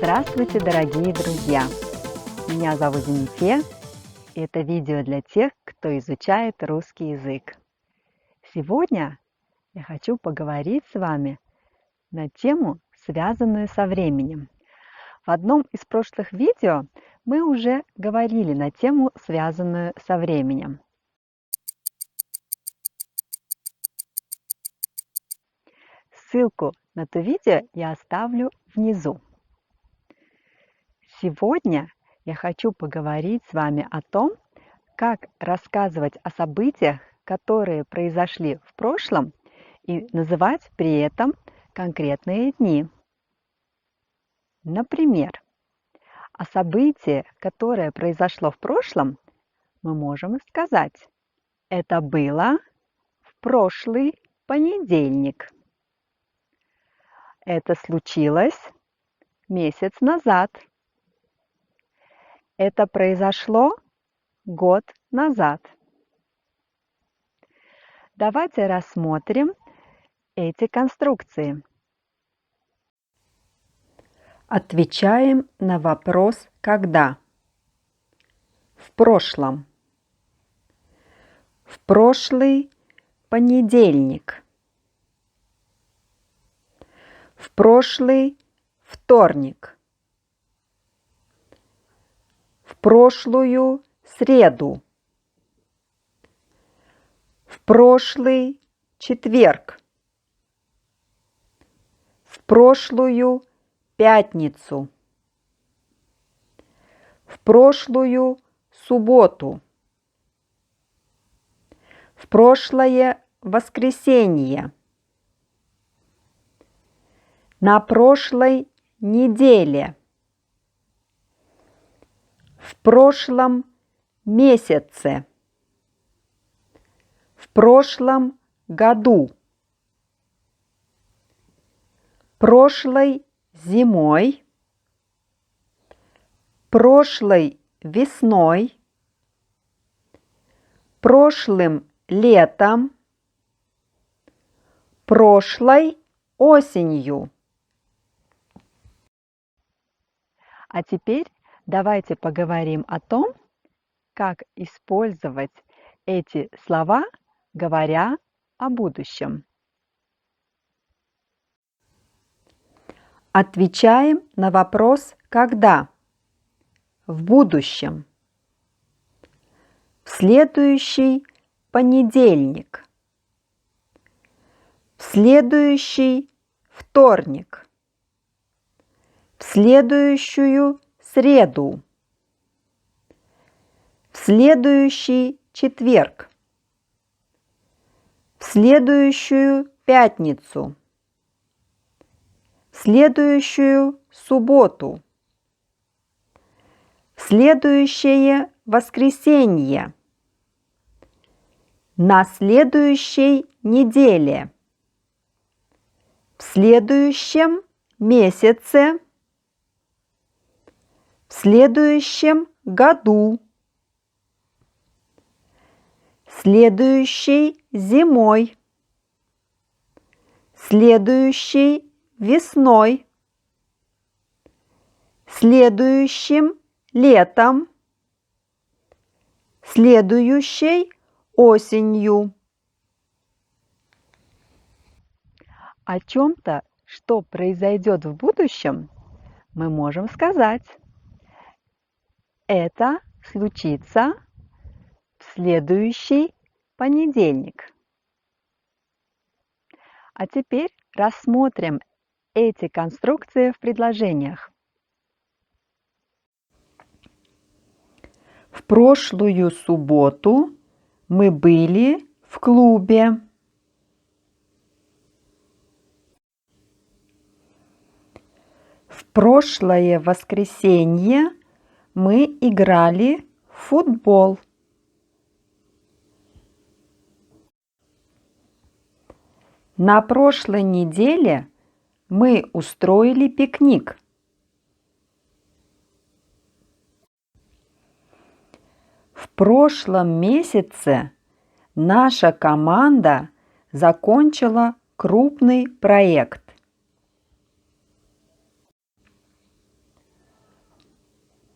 Здравствуйте, дорогие друзья! Меня зовут Зинифе, и это видео для тех, кто изучает русский язык. Сегодня я хочу поговорить с вами на тему, связанную со временем. В одном из прошлых видео мы уже говорили на тему, связанную со временем. Ссылку на то видео я оставлю внизу. Сегодня я хочу поговорить с вами о том, как рассказывать о событиях, которые произошли в прошлом, и называть при этом конкретные дни. Например, о событии, которое произошло в прошлом, мы можем сказать: это было в прошлый понедельник. Это случилось месяц назад. Это произошло год назад. Давайте рассмотрим эти конструкции. Отвечаем на вопрос «когда». В прошлом. В прошлый понедельник. В прошлый вторник. В прошлую среду. В прошлый четверг. В прошлую пятницу. В прошлую субботу. В прошлое воскресенье. На прошлой неделе. В прошлом месяце. В прошлом году. Прошлой зимой. Прошлой весной. Прошлым летом. Прошлой осенью. А теперь давайте поговорим о том, как использовать эти слова, говоря о будущем. Отвечаем на вопрос «когда». В будущем. В следующий понедельник. В следующий вторник. В следующую среду. В следующий четверг. В следующую пятницу. В следующую субботу. В следующее воскресенье. На следующей неделе. В следующем месяце. В следующем году. Следующей зимой. Следующей весной. Следующим летом. Следующей осенью. О чем-то, что произойдет в будущем, мы можем сказать: это случится в следующий понедельник. А теперь рассмотрим эти конструкции в предложениях. В прошлую субботу мы были в клубе. В прошлое воскресенье мы играли в футбол. На прошлой неделе мы устроили пикник. В прошлом месяце наша команда закончила крупный проект.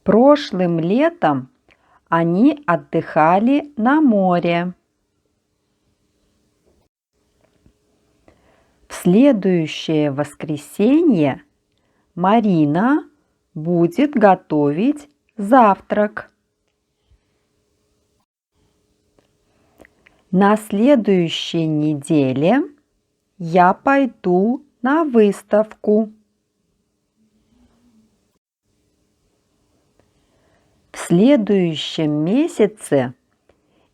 Прошлым летом они отдыхали на море. В следующее воскресенье Марина будет готовить завтрак. На следующей неделе я пойду на выставку. В следующем месяце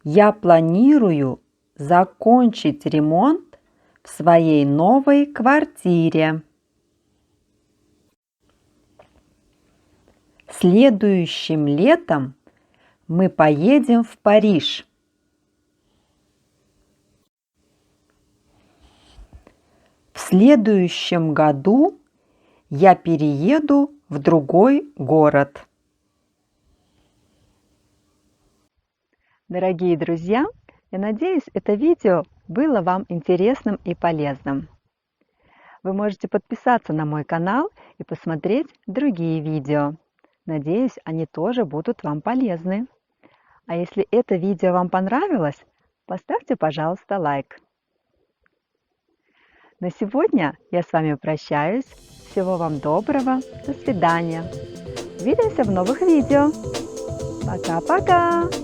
я планирую закончить ремонт в своей новой квартире. Следующим летом мы поедем в Париж. В следующем году я перееду в другой город. Дорогие друзья, я надеюсь, это видео было вам интересным и полезным. Вы можете подписаться на мой канал и посмотреть другие видео. Надеюсь, они тоже будут вам полезны. А если это видео вам понравилось, поставьте, пожалуйста, лайк. На сегодня я с вами прощаюсь. Всего вам доброго. До свидания. Увидимся в новых видео. Пока-пока.